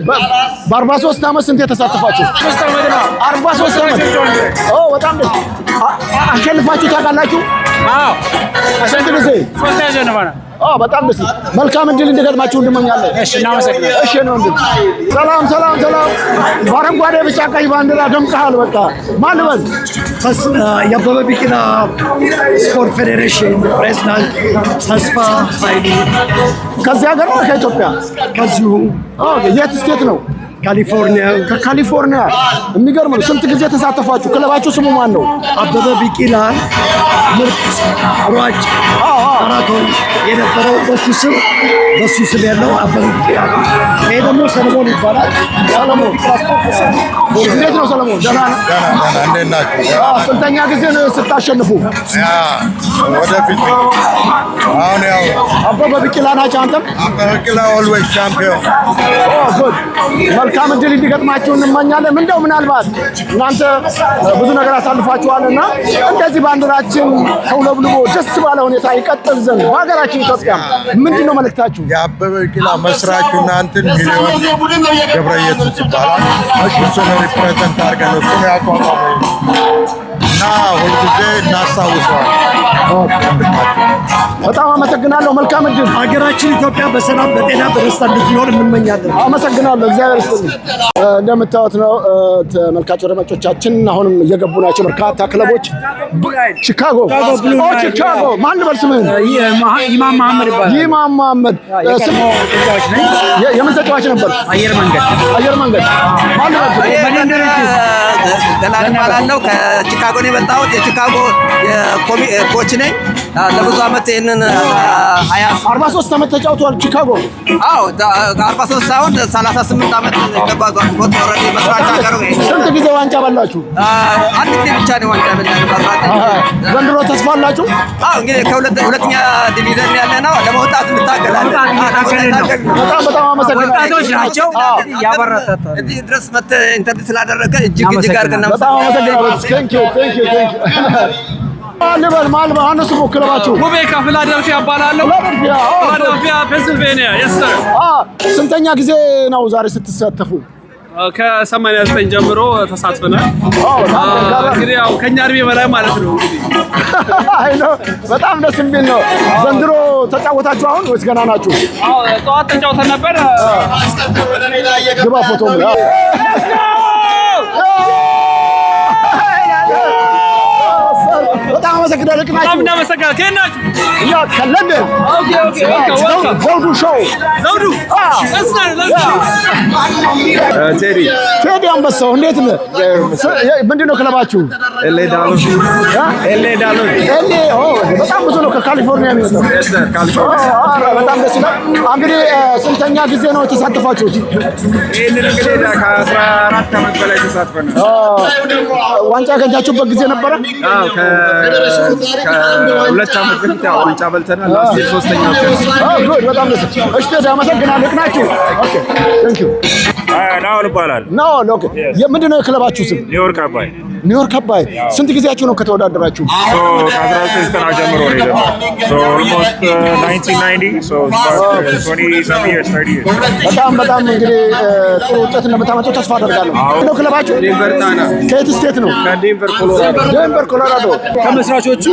በ43 ዓመት ስንት የተሳተፋችሁ? 43 ዓመት። በጣም ደስ አሸንፋችሁ ታውቃላችሁ? ስንት ጊዜ? በጣም ደስ ይላል። መልካም እድል እንዲገጥማችሁ እንመኛለን። እናመሰግናለን። እሺ ነው እንዴ? ሰላም። በአረንጓዴ ቢጫ ቀይ ባንዲራ ደምቀሃል። በቃ ማን ልበል? የአበበ ቢቂላ ስፖርት ፌዴሬሽን ፕሬዝዳንት ተስፋ ኃይሉ። ከዚህ ሀገር ነው ከኢትዮጵያ? ከዚሁ። የት ስቴት ነው? ካሊፎርኒያ። ከካሊፎርኒያ። የሚገርም ነው። ስንት ጊዜ ተሳተፋችሁ? ክለባችሁ ስሙ ማን ነው? አበበ ቢቂላ ምርጥ ሯጭ ማራቶን የነበረው በሱ ስም ያለው አበበ ቢቂላ። ይሄ ደግሞ ሰለሞን ይባላል። ሰለሞን እንዴት ነው ሰለሞን? ደህና እንዴት ናችሁ? ስንተኛ ጊዜ ነው ስታሸንፉ? ወደፊት አሁን ያው አበበ ቢቂላ ናቸው። አንተም? አበበ ቢቂላ ኦልዌይስ ቻምፒዮን። ጉድ። መልካም እድል እንዲገጥማችሁ እንመኛለን። እንደው ምናልባት እናንተ ብዙ ነገር አሳልፋችኋልና እንደዚህ ባንዲራችን ተውለብልቦ ደስ ባለ ሁኔታ ይቀጥል ዘንድ በሀገራችን ኢትዮጵያ ምንድን ነው መልእክታችሁ? የአበበ ቢቂላ መስራቹ እናንተን ሚሊዮን ገብረየሱስ ይባላል። እሱን ሪፕሬዘንት አድርገን እሱን ያቋቋመው እና ሁልጊዜ እናስታውሰዋል። በጣም አመሰግናለሁ። መልካም እድል። ሀገራችን ኢትዮጵያ በሰላም በጤና በደስታ እንድትኖር እንመኛለን። አመሰግናለሁ። እግዚአብሔር ይስጥልኝ። እንደምታዩት ነው ተመልካች አድማጮቻችን፣ አሁንም እየገቡ ናቸው በርካታ ክለቦች። ቺካጎ ማን ልበል ስምህን? ኢማም መሐመድ ይባላል። ኢማም መሐመድ የምን ተጫዋች ነበር? አየር መንገድ። ማን ልበል? ገላን እባላለሁ። ከቺካጎ ነው የመጣሁት። የቺካጎ ኮች ነኝ። ለብዙ ዓመት ይህንን 43 ዓመት ተጫውተዋል ቺካጎ? አዎ 43 ሳይሆን 38 ዓመት ገባቷል። ኦልሬዲ መስራች ሀገር ነው። ስንት ጊዜ ዋንጫ በላችሁ? አንድ ጊዜ ብቻ ነው ዋንጫ በላን። ዘንድሮ ተስፋ አላችሁ? አዎ እንግዲህ ከሁለተኛ ዲቪዥን ያለ ነው ለመውጣት እንታገላለን። በጣም አመሰግናለሁ። ወጣቶች ናቸው ያበረታታሉ። እዚህ ድረስ መጥተህ ኢንተርቪው ስላደረገ እጅግ አድርገን በጣም አመሰግናለሁ። ቴንክ ዩ ማልበል አነሱ ክለባችሁ? ውቤ ከፊላደልፊያ እባላለሁ። ፊላደልፊያ ፔንሲልቬኒያ። የስ ሰር። ስንተኛ ጊዜ ነው ዛሬ ስትሳተፉ? ከ89 ጀምሮ ተሳትፈናል። እንግዲህ ያው ከኛ እድሜ በላይ ማለት ነው። በጣም ደስ የሚል ነው። ዘንድሮ ተጫወታችሁ አሁን ወይስ ገና ናችሁ? ጠዋት ተጫውተን ነበር። ግባ ፎቶ በጣም አመሰግናለሁ። በጣም እናመሰግናለን። ከየት ናችሁ? እኛ ከለንደን። ዘውዱ ሾው። ዘውዱ ቴዲ አንበሳው እንዴት ነህ? ምንድን ነው ክለባችሁ? ኤሌ ዳሎት። በጣም ብዙ ነው ከካሊፎርኒያ የሚመጣው። በጣም ደስ ይላል። እንግዲህ ስንተኛ ጊዜ ነው የተሳተፋችሁት? ይህንን እንግዲህ ከ14 ዓመት በላይ ተሳትፈናል። ዋንጫ ያገኛችሁበት ጊዜ ነበረ? ከ2 ዓመት በፊት ዋንጫ በልተናል። ሶስተኛው በጣም ደስ እሺ። ቴዲ አመሰግናለሁ። ናችሁ? ኦኬ ቴንክ ዩ። ናኦል ይባላል። ናኦል ኦኬ። ምንድን ነው የክለባችሁ ስም? ኒውዮርክ አባይ ኒውዮርክ አባይ ስንት ጊዜያችሁ ነው ከተወዳደራችሁ? ከ1990 ጀምሮ ነው የጀመረው። So almost 1990 so about 20 years 30 years። በጣም እንግዲህ ጥሩ ውጤት እንደምታመጡ ተስፋ አደርጋለሁ። ነው ክለባችሁ? ዴንቨር ጣና። ከየት ስቴት ነው? ከዴንቨር ኮሎራዶ። ዴንቨር ኮሎራዶ። ከመስራቾቹ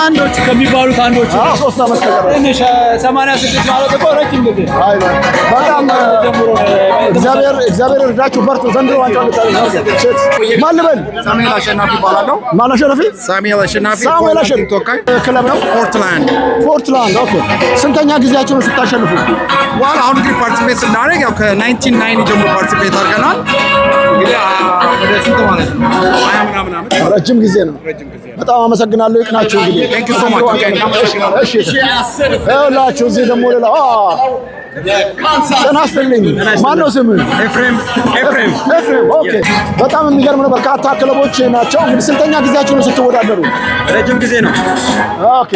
አንዶች ከሚባሉት አንዶቹ 3 ዓመት ከቀረ ትንሽ 86 ማለት እኮ ረጅም ጊዜ በጣም እግዚአብሔር እርዳችሁ፣ በርቱ። ዘንድሮ ዋንጫው ማን ልበል? ሳሙኤል አሸናፊ ይባላለሁ። ማን አሸናፊ? ሳሙኤል አሸናፊ ተወካይ ክለብ ነው ፖርትላንድ። ኦኬ። ስንተኛ ጊዜያችሁ ነው ስታሸንፉ? አሁን እንግዲህ ፓርቲሲፔት ስናደርግ ያው ከ1990 ጀምሮ ፓርቲሲፔት አድርገናል። እንግዲህ ወደ ስንት ማለት ነው 20 ምናምን ዓመት ረጅም ጊዜ ነው። በጣም አመሰግናለሁ። ይቅናችሁ እንግዲህ ቴንክ ዩ ሶ ማች። እሺ ይኸውላችሁ እዚህ ደግሞ ሌላ ጤና ይስጥልኝ። ማነው ስምህ? ኤፍሬም። ኦኬ። በጣም የሚገርም ነው። በርካታ ክለቦች ናቸው። እንግዲህ ስንተኛ ጊዜያችሁ ነው ስትወዳደሩ? ረጅም ጊዜ ነው። ኦኬ።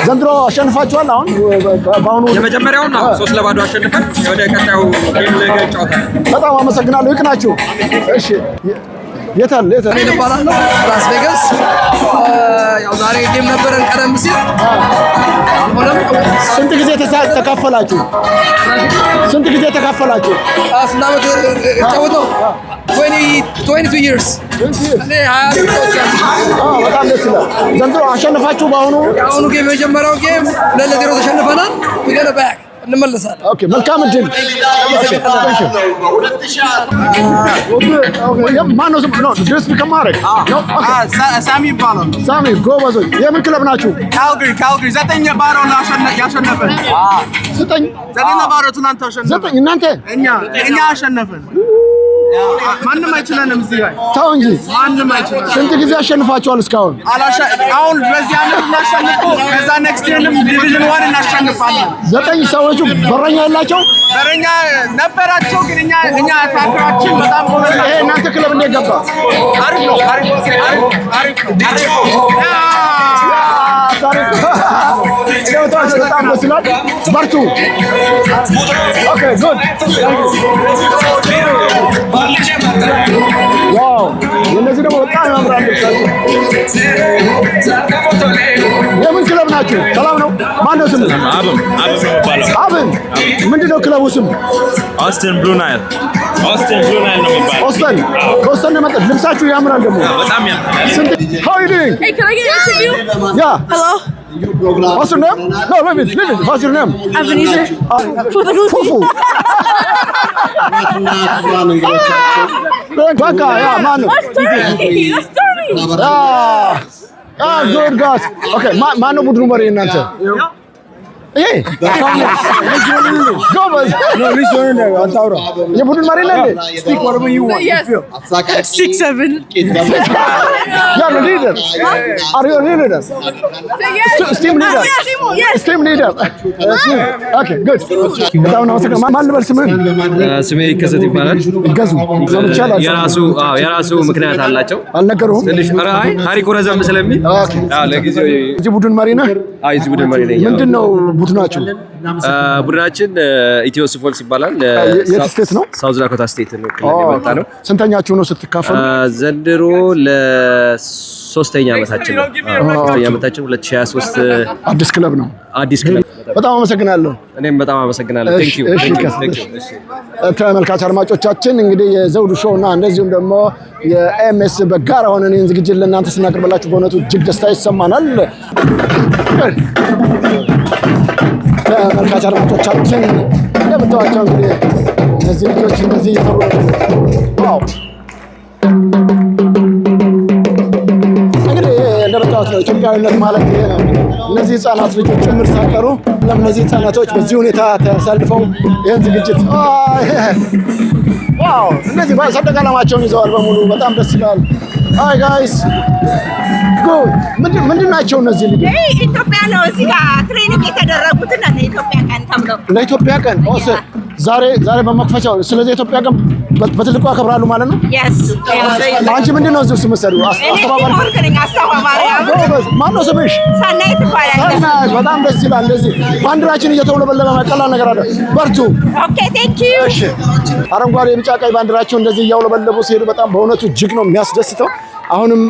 ዘንድሮ አሸንፋችኋል? አሁን በአሁኑ የመጀመሪያውን 3-2 አሸንፈን ወደ ቀጣዩ ጌም ነገ እንጫወታለን። በጣም አመሰግናለሁ። ይቅናችሁ። እሺ የታል እባላለሁ ላስ ቬጋስ። ያው ዛሬ ጌም ነበረን ቀደም ሲል። ስንት ጊዜ ተካፈላችሁ? ስንት ጊዜ ተካፈላችሁ? ስንት ዓመት ጫወተው? 22 years። እኔ 20 በጣም ደስ ይላል። ዘንድሮ አሸንፋችሁ በአሁኑ ጌም የጀመረው ጌም 2-0 ተሸንፈናል። ገና ባክ እንመለሳለን። ኦኬ። መልካም እድል። ማነው ስም ነው? ድረስ ቢከማረክ ሳሚ ይባላል። ሳሚ ጎበዞች። የምን ክለብ ናችሁ? ካልጋሪ 9 ባሮ ያሸነፈን። 9 ባሮ ትናንት አሸነፈን። 9 እናንተ? እኛ አሸነፈን። ማንም አይችለንም እዚህ ላይ ተው እንጂ። ማንም አይችለንም። ስንት ጊዜ አሸንፋችኋል እስካሁን? አሁን በዚህ ዓመት እናሸንፈው፣ ከዛ ኔክስት ይርም ዲቪዥን 1 እናሸንፋለን። 9 ሰዎቹ በረኛ ያላቸው? በረኛ ነበራቸው ግን እኛ አታክራችን በጣም ጎበዝ ነው። ይሄ እናንተ ክለብ እንዴት ገባ? አሪፍ ነው። በጣም ደስ ይላል። በርቱ። ኦኬ ጉድ። ዋው! እነዚህ ደግሞ በጣም ያምራሉ። የምን ክለብ ናችሁ? ሰላም ነው? ማነው ስም? አብን። ምንድን ነው ክለቡ ስም? ኦስተን ብሉ ናይል ነው የሚባለው። ኦስተን። ከኦስተን ነው የመጣሁት። ልብሳችሁ ያምራል ደግሞ በጣም ያምራል። How are you doing? Hey, can I get an interview? Yeah. Hello? What's your name? No, leave it. What's your name? Ebenezer. Fufu. Baka, yeah, Manu. That's dirty. Good guys. Okay, Manu budru mari እናንተ? Hey. Go bas. No, listen to አንተ አውራ። የቡድን መሪ ነህ እንዴ? Speak whatever you want. Yes. 6'7". You're the leader. Are you a leader? Team leader. Yes. Team leader. Okay, good. በጣም ነው ሰከ ማን ልበል ስምህን? ስሜ ይከሰት ይባላል። ይገዙ ሰምቻለሁ። የራሱ ምክንያት አላቸው። አልነገሩህም? ትንሽ አይ ታሪኩ ረዘም ስለሚል ለጊዜው እዚህ ቡድን መሪ ነህ? አይ እዚህ ቡድን መሪ ነኝ። ምንድነው ቡድናችሁ? ቡድናችን ኢትዮ ስፖርትስ ይባላል። የት ስቴት ነው? ሳውዝ ዳኮታ ስቴት ነው የመጣ ነው። ስንተኛችሁ ነው ስትካፈሉ? ዘንድሮ ለሶስተኛ ዓመታችን ነው። ሶስተኛ ዓመታችን 2023 አዲስ ክለብ ነው። አዲስ ክለብ። በጣም አመሰግናለሁ። እኔም በጣም አመሰግናለሁ። ቴንክ ዩ። ተመልካች አድማጮቻችን እንግዲህ የዘውዱ ሾው እና እንደዚሁም ደግሞ የኤምኤስ በጋራ ሆነን ይህን ዝግጅት ለእናንተ ስናቀርብላችሁ በእውነቱ እጅግ ደስታ ይሰማናል። ተመልካች አድማጮቻችን እንደምታዋቸው እንግዲህ እነዚህ ልጆች እንደዚህ እየሰሩ ዋው! እንግዲህ እንደምታዋት ነው ኢትዮጵያዊነት ማለት ይሄ ነው። እነዚህ ህፃናት ልጆች ጭምር ሳይቀሩ እነዚህ ህፃናቶች በዚህ ሁኔታ ተሰልፈው ይህን ዝግጅት ዋው! እነዚህ ሰንደቅ ዓላማቸውን ይዘዋል በሙሉ በጣም ደስ ይላል። ሃይ ጋይስ ምንድን ናቸው እነዚህ ልጆች? ኢትዮጵያ ነው እዚህ ጋር ትሬኒንግ የተደረጉትና ለኢትዮጵያ ቀን ተብለው ለኢትዮጵያ ቀን ዛሬ በመክፈቻው ስለዚህ ኢትዮጵያ ቀን በትልቁ ያከብራሉ ማለት ነው። አንቺ ምንድን ነው እዚህ ውስጥ የምትሰሪው? አስተባባሪ። ማነው ስምሽ? ሰናይት ትባላለች። ሰናይት፣ በጣም ደስ ይላል። እንደዚህ ባንዲራችን እየተውለበለበ ቀላል ነገር አለ። በርቱ። ኦኬ ቴንክ ዩ። እሺ፣ አረንጓዴ ቢጫ ቀይ ባንዲራቸው እንደዚህ እያውለበለቡ ሲሄዱ በጣም በእውነቱ እጅግ ነው የሚያስደስተው። አሁንም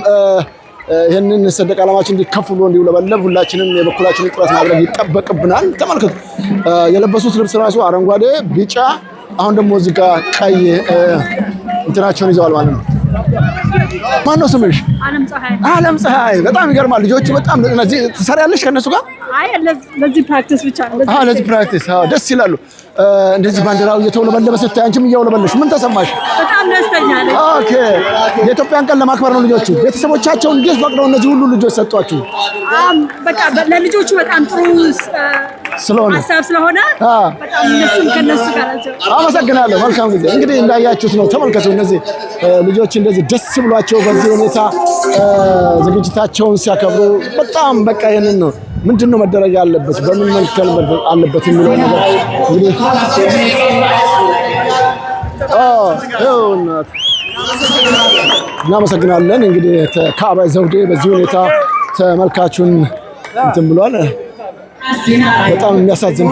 ይሄንን ሰንደቅ ዓላማችን እንዲከፍ ብሎ እንዲውለበለብ ሁላችንም የበኩላችንን ጥረት ማድረግ ይጠበቅብናል። ተመልከቱ፣ የለበሱት ልብስ ራሱ አረንጓዴ፣ ቢጫ፣ አሁን ደግሞ እዚህ ጋር ቀይ እንትናቸውን ይዘዋል ማለት ነው። ማን ነው ስምሽ? ዓለም ፀሐይ። በጣም ይገርማል። ልጆቹ በጣም እነዚህ ትሰሪያለሽ ከነሱ ጋር? አይ ለዚህ ፕራክቲስ ብቻ ነው። ለዚህ ፕራክቲስ ደስ ይላሉ። እንደዚህ ባንዲራው እየተውለበለበ ስታይ አንቺም እያውለበለሽ ምን ተሰማሽ? በጣም ደስተኛ ነኝ። ኦኬ። የኢትዮጵያን ቀን ለማክበር ነው ልጆቹ። ቤተሰቦቻቸው እንዴት ፈቅደው እነዚህ ሁሉ ልጆች ሰጧችሁ? በቃ ለልጆቹ በጣም ጥሩ ሀሳብ ስለሆነ በጣም እነሱም ከነሱ ጋር ናቸው። አመሰግናለሁ። መልካም ጊዜ። እንግዲህ እንዳያችሁት ነው። ተመልከቱ፣ እነዚህ ልጆች እንደዚህ ደስ ብሏቸው በዚህ ሁኔታ ዝግጅታቸውን ሲያከብሩ በጣም በቃ ይሄንን ነው ምንድነው መደረግ ያለበት በምን መልከል አለበት የሚለው ነገር እንግዲህ እናመሰግናለን። እንግዲህ ከአባ ዘውዴ በዚህ ሁኔታ ተመልካቹን እንትን ብሏል። በጣም የሚያሳዝን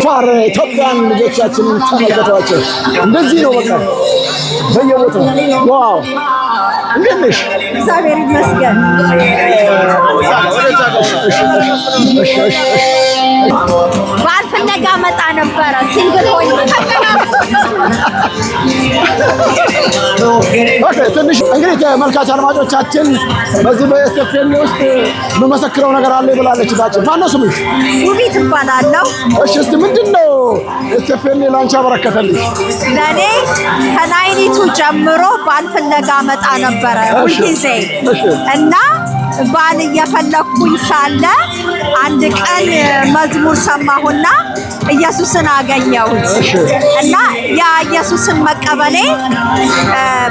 ፋር ኢትዮጵያን ልጆቻችንን ተመልከቷቸው። እንደዚህ ነው በቃ በየቦታው። ዋው እንዴት ነሽ? እግዚአብሔር ይመስገን። ባል ፍለጋ መጣ ነበረ ሲንግል ሆይ ኦኬ። ትንሽ እንግዲህ ተመልካች አድማጮቻችን በዚህ በኤስኤፍኤን ውስጥ የምመሰክረው ነገር አለ ብላለች። ታች ማነው ስምሽ? ውቢት እባላለሁ። እሺ፣ እስቲ ምንድነው ኤስኤፍኤን ላንቺ አበረከተልሽ? ለኔ ከናይኒቱ ጀምሮ ባል ፍለጋ መጣ ነበረ ሁልጊዜ እና ባል እየፈለኩኝ ሳለ አንድ ቀን መዝሙር ሰማሁና ኢየሱስን አገኘሁት እና ያ ኢየሱስን መቀበሌ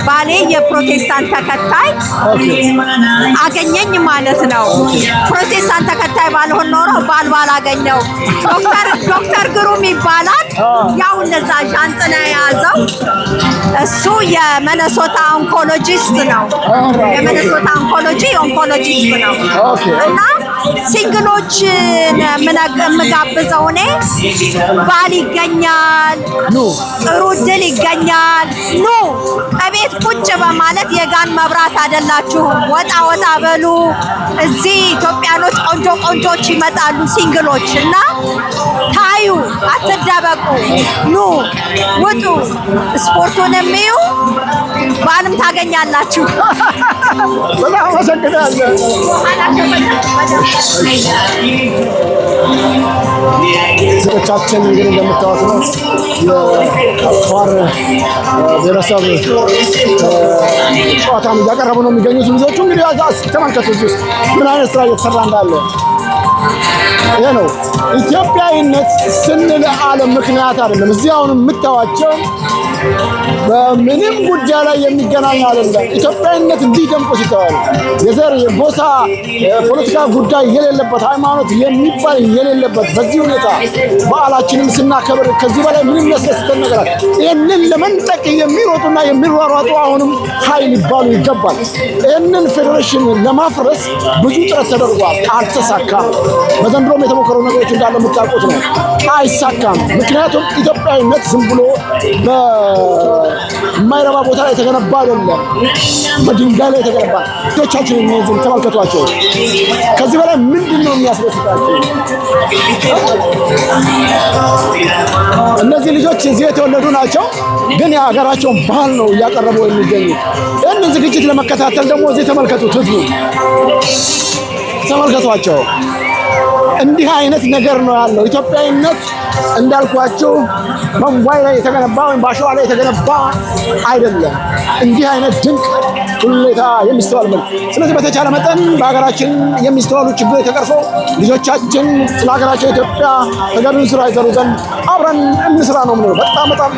ባሌ የፕሮቴስታንት ተከታይ አገኘኝ ማለት ነው። ፕሮቴስታንት ተከታይ ባልሆን ኖሮ ባል ባላገኘው። ዶክተር ግሩም ይባላል። ያው እነዛ ዣንጥላ የያዘው እሱ የመነሶታ ኦንኮሎጂስት ነው። የመነሶታ ኦንኮሎጂስት ነው እና ሲንግሎችን የምጋብዘው እኔ ባል ይገኛል፣ ጥሩ ድል ይገኛል፣ ኑ እቤት ቁጭ በማለት የጋን መብራት አይደላችሁም፣ ወጣ ወጣ በሉ። እዚህ ኢትዮጵያኖች ቆንጆች ይመጣሉ ሲንግሎች እና ታዩ፣ አትደበቁ፣ ኑ ውጡ፣ ስፖርቱንም እዩ፣ ባልም ታገኛላችሁ። በጣም አመሰግናለሁ። ዜጎቻችን እንግዲህ እንደምታወት ነው የአፋር ብሔረሰብ ጨዋታን እያቀረቡ ነው የሚገኙት ልጆቹ። እንግዲህ ተመልከቱ እዚህ ውስጥ ምን አይነት ስራ እየተሰራ እንዳለ። ይሄ ነው ኢትዮጵያዊነት ስንል ዓለም ምክንያት አይደለም። እዚህ አሁን የምታዋቸው በምንም ጉዳይ ላይ የሚገናኝ አይደለም። ኢትዮጵያዊነት እንዲህ ደምቆ ሲተዋል የዘር የጎሳ ፖለቲካ ጉዳይ የሌለበት ሃይማኖት የሚባል የሌለበት በዚህ ሁኔታ በዓላችንን ስናከብር ከዚህ በላይ ምንም ያስደስተን ነገር አለ? ይህንን ለመንጠቅ የሚሮጡና የሚሯሯጡ አሁንም ኃይል ሊባሉ ይገባል። ይህንን ፌዴሬሽን ለማፍረስ ብዙ ጥረት ተደርጓል፣ አልተሳካም። በዘንድሮም የተሞከሩ ነገሮች እንዳለ የምታውቁት ነው፣ አይሳካም። ምክንያቱም ኢትዮጵያዊነት ዝም ብሎ በማይረባ ቦታ ላይ የተገነባ አይደለም፣ በድንጋይ ላይ የተገነባ። ልጆቻችን የሚይዝን ተመልከቷቸው። ከዚህ በላይ ምንድን ነው የሚያስደስታቸው? እነዚህ ልጆች እዚህ የተወለዱ ናቸው፣ ግን የሀገራቸውን ባህል ነው እያቀረቡ የሚገኙ። ይህንን ዝግጅት ለመከታተል ደግሞ እዚህ ተመልከቱት፣ ህዝቡ ተመልከቷቸው። እንዲህ አይነት ነገር ነው ያለው ኢትዮጵያዊነት። እንዳልኳችሁ በእንቧይ ላይ የተገነባ ወይም በአሸዋ ላይ የተገነባ አይደለም። እንዲህ አይነት ድንቅ ሁኔታ የሚስተዋልበት። ስለዚህ በተቻለ መጠን በሀገራችን የሚስተዋሉ ችግሮች ተቀርፈው ልጆቻችን ስለ ሀገራቸው ኢትዮጵያ ተገቢውን ስራ ይሰሩ ዘንድ አብረን እንስራ ነው የምንለው። በጣም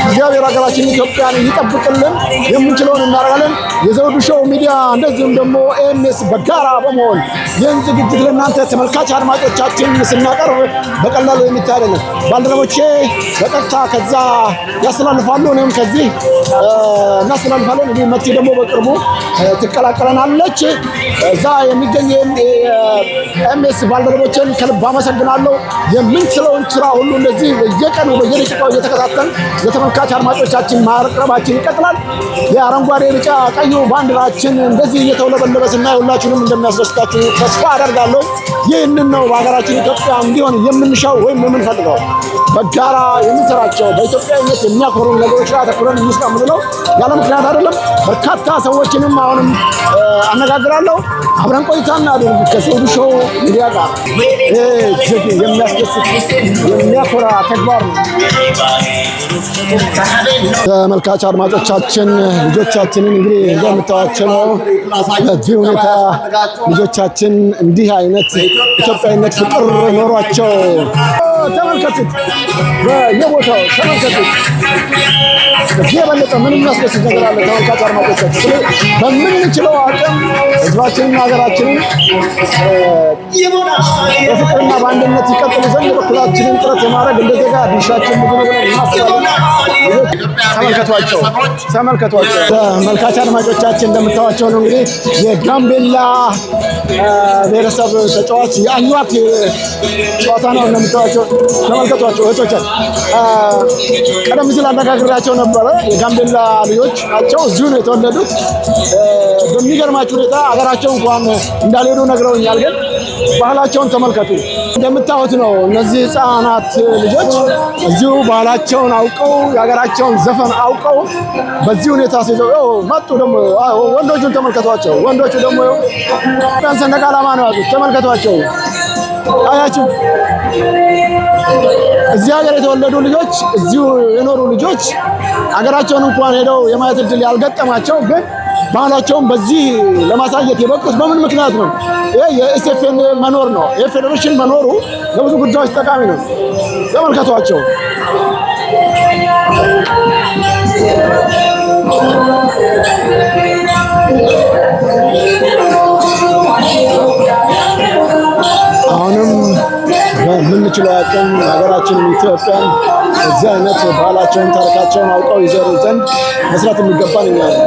እግዚአብሔር ሀገራችን ኢትዮጵያን ይጠብቅልን። የምንችለውን እናደርጋለን። የዘውዱ ሾው ሚዲያ እንደዚሁም ደግሞ ኤምኤስ በጋራ በመሆን ይህን ዝግጅት ለእናንተ ተመልካች አድማጮቻችን ስናቀርብ በቀላሉ የሚታይ አይደለም። ባልደረቦቼ በቀጥታ ከዛ ያስተላልፋሉ፣ እኔም ከዚህ እናስተላልፋለን። እንግዲህ መቲ ደግሞ በቅርቡ ትቀላቀለናለች። እዛ የሚገኙ ኤምኤስ ባልደረቦችን ከልብ አመሰግናለሁ። የምንችለውን ስራ ሁሉ እንደዚህ በየቀኑ በየደቂቃው እየተከታተልን ለተመልካች አድማጮቻችን ማቅረባችን ይቀጥላል። የአረንጓዴ ቢጫ ቀዩ ባንዲራችን እንደዚህ እየተውለበለበ ስናይ ሁላችሁንም እንደሚያስደስታችሁ ተስፋ አደርጋለሁ። ይህንን ነው በሀገራችን ኢትዮጵያ እንዲሆን የምንሻው ወይም የምንፈልገው። በጋራ የምንሰራቸው በኢትዮጵያዊነት የሚያኮሩ ነገሮች ላይ አተኩረን እንስራ የምንለው ያለ ምክንያት አይደለም። በርካታ ሰዎችንም አሁንም አነጋግራለሁ። አብረን ቆይታ እናድርግ ከዘውዱ ሾው ሚዲያ ጋር። እጅግ የሚያስደስት የሚያኮራ ተግባር ነው። ተመልካች አድማጮቻችን ልጆቻችንን እንግዲህ እንደምታዋቸው ነው። በዚህ ሁኔታ ልጆቻችን እንዲህ አይነት ኢትዮጵያዊነት ፍቅር ኖሯቸው ተመልከቱት፣ በየቦታው ተመልከቱት። ከዚህ የበለጠ ምንም የሚያስደስት ነገር አለ? ተመልካች አድማጮቻችን በምንችለው አቅም ህዝባችንና ሀገራችንን በፍቅርና በአንድነት ይቀጥሉ ዘንድ በኩላችንን ጥረት የማድረግ እንደ ዜጋ ድርሻችን ብዙ ነው ብለን እናስባለን። ተመልከቷቸው ተመልካች አድማጮቻችን እንደምታዋቸው ነው። እንግዲህ የጋምቤላ ብሔረሰብ ተጫዋች የአኟክ ጨዋታ ነው እንደምታዋቸው። ተመልከቷቸው እህቶቻችን፣ ቀደም ሲል አነጋግሬያቸው ነበረ። የጋምቤላ ልጆች ናቸው፣ እዚሁ ነው የተወለዱት። በሚገርማችሁ ሁኔታ ሀገራቸው እንኳን እንዳልሄዱ ነግረውኛል። ግን ባህላቸውን ተመልከቱ። እንደምታዩት ነው። እነዚህ ህፃናት ልጆች እዚሁ ባህላቸውን አውቀው የሀገራቸውን ዘፈን አውቀው በዚህ ሁኔታ ሲዘው መጡ። ደግሞ ወንዶቹን ተመልከቷቸው። ወንዶቹ ደግሞ ሰንደቅ ዓላማ ነው ያዙት። ተመልከቷቸው። አያችሁ፣ እዚህ ሀገር የተወለዱ ልጆች፣ እዚሁ የኖሩ ልጆች ሀገራቸውን እንኳን ሄደው የማየት እድል ያልገጠማቸው ግን ባህላቸውን በዚህ ለማሳየት የበቁት በምን ምክንያት ነው? ይሄ የኤስኤፍኤን መኖር ነው። የፌዴሬሽን መኖሩ ለብዙ ጉዳዮች ጠቃሚ ነው። ተመልከቷቸው። አሁንም በምንችለው አቅም ሀገራችን ኢትዮጵያን እዚህ አይነት ባህላቸውን ታሪካቸውን አውቀው ይዘሩ ዘንድ መስራት የሚገባን እኛ ነው።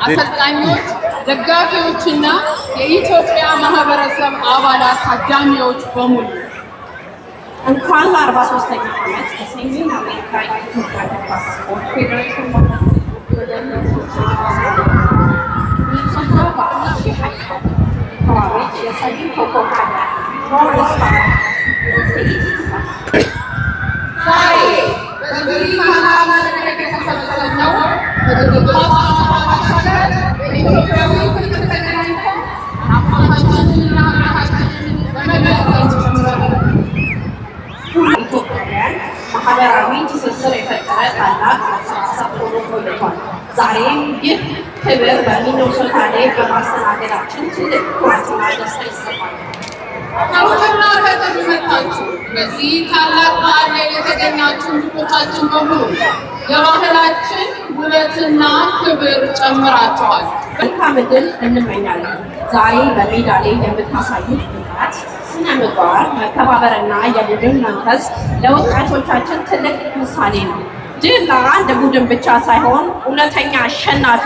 አሰልጣኞች፣ ደጋፊዎችና የኢትዮጵያ ማህበረሰብ አባላት ታዳሚዎች በሙሉ እንኳን ለ43ኛው ዓመት የሰሜን አሜሪካ የኢትዮጵያ እግር ኳስ ስፖርት ፌዴሬሽን ማህበራዊ ትስስር የፈጠረ ታላቅ መሰባሰብ ሆኖ ቆይቷል። ዛሬም ይህ ክብር በሚኒሶታ ላይ በማስተናገዳችን ትልቅ ኩራትና ደስታ ይሰማል። ከውጭና ከጥሪ መጥታችሁ በዚህ ታላቅ በዓል ላይ የተገኛችሁ እንግዶቻችን በሙሉ የባህላችን ውበትና ክብር ጨምራችኋል። መልካም ዕድል እንመኛለን። ዛሬ በሜዳ ላይ የምታሳዩት ብቃት፣ ስነ ምግባር፣ መከባበርና የቡድን መንፈስ ለወጣቶቻችን ትልቅ ምሳሌ ነው። ድል ለአንድ ቡድን ብቻ ሳይሆን እውነተኛ አሸናፊ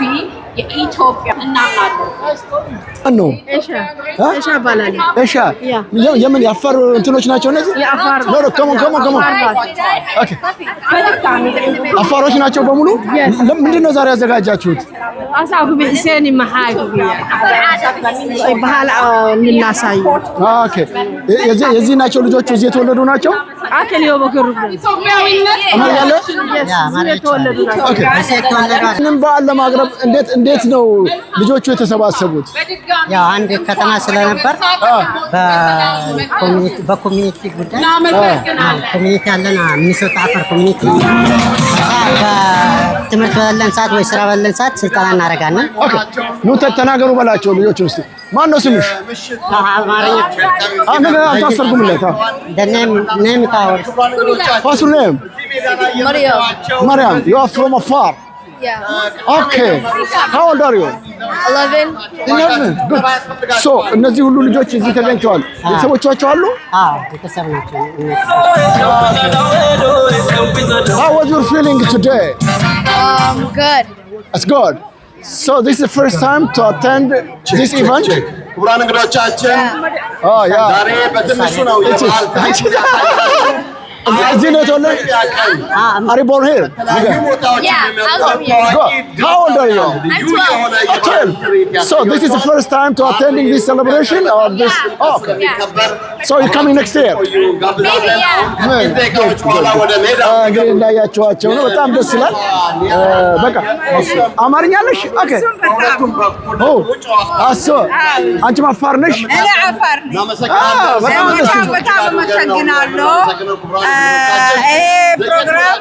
የኢትዮጵያ እናምናለን ነው። እሻ ባላል እሻ የምን ያፋር እንትኖች ናቸው እነዚህ? ያፋር ነው። ከሞ ኦኬ፣ አፋሮች ናቸው በሙሉ። ምንድን ነው ዛሬ ያዘጋጃችሁት? አሳጉ ቢሰኒ መሃይ ባህል እንናሳይ። ኦኬ፣ የዚህ ናቸው ልጆቹ እዚህ የተወለዱ ናቸው። አከል ይወበከሩ ኢትዮጵያዊነት አማርያለ የተወለዱ ናቸው። ኦኬ፣ ምንም በዓል ለማቅረብ እንዴት ነው ልጆቹ የተሰባሰቡት? ያው አንድ ከተማ ስለነበር በኮሚኒቲ ጉዳይ ኮሚኒቲ አለን ሚኒሶታ አፈር ኮሚኒቲ ትምህርት ባለን ሰዓት ወይ ስራ ባለን ሰዓት ስልጠና እናደርጋለን። ኦኬ ኑ ተናገሩ በላቸው ልጆቹ። እስቲ ማን ነው ስምሽ? አማርኛ አሁን አታስተርጉምለት። ነም ታወር What's your name? Mariam, you are from Afar. Yeah. Okay. How old are you? 11. 11. Good. So, እነዚህ ሁሉ ልጆች እዚህ ተገኝተዋል። ቤተሰቦቻቸው አሉ? አዎ፣ ቤተሰብ ናቸው። How was your feeling today? Good. That's good. So, this is the first time to attend this event? ክቡራን እንግዶቻችን ዛሬ በትንሹ ነው የበዓል እዚህ ነው የተወለድኩት? Are you born here? Yeah, I was born here. Good. How old are you? I'm 12. So this is the first time to attending this celebration or this? Oh, okay. So you're coming next year? Maybe, yeah. እንግዲህ እንዳያችኋቸው ነው። በጣም ደስ ይላል። በቃ አማርኛ ነሽ? ኦኬ። አሶ አንቺ አፋር ነሽ? እኔ አፋር ነኝ። በጣም ደስ ይላል። በጣም አመሰግናለሁ። ይሄ ፕሮግራም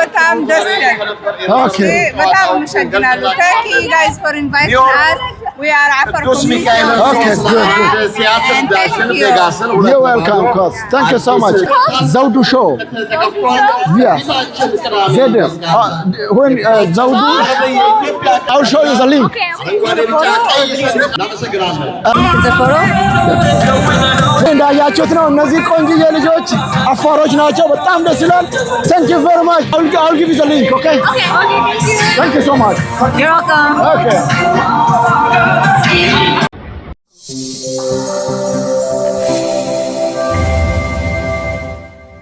በጣም ደስ ይላል። ኦኬ። በጣም አመሰግናለሁ። Thank you guys for inviting us. We are Afar community. Okay, good. You're welcome, coach. Thank you so much. Zawdu show. Yeah. Zed. When Zawdu, I'll show you the link. እንዳያችሁት ነው። እነዚህ ቆንጆዬ ልጆች አፋሮች ናቸው። በጣም ደስ ይላል። Thank you very much. I'll give you the link, okay? Thank you so much. You're welcome. Okay.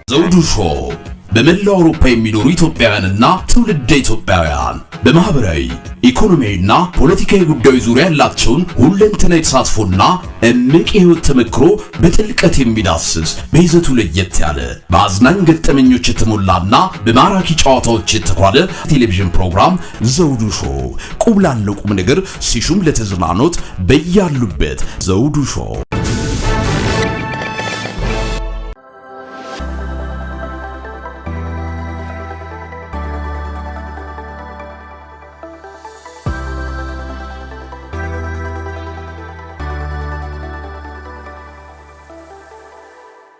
ዘውዱ ሾው በመላው አውሮፓ የሚኖሩ ኢትዮጵያውያንና ትውልደ ኢትዮጵያውያን በማህበራዊ ኢኮኖሚያዊና ፖለቲካዊ ጉዳዮች ዙሪያ ያላቸውን ሁለንተናዊ ተሳትፎና እምቅ የህይወት ተመክሮ በጥልቀት የሚዳስስ በይዘቱ ለየት ያለ በአዝናኝ ገጠመኞች የተሞላና በማራኪ ጨዋታዎች የተኳለ ቴሌቪዥን ፕሮግራም ዘውዱ ሾው ቁም ላለው ቁም ነገር ሲሹም ለተዝናኖት በያሉበት ዘውዱ ሾው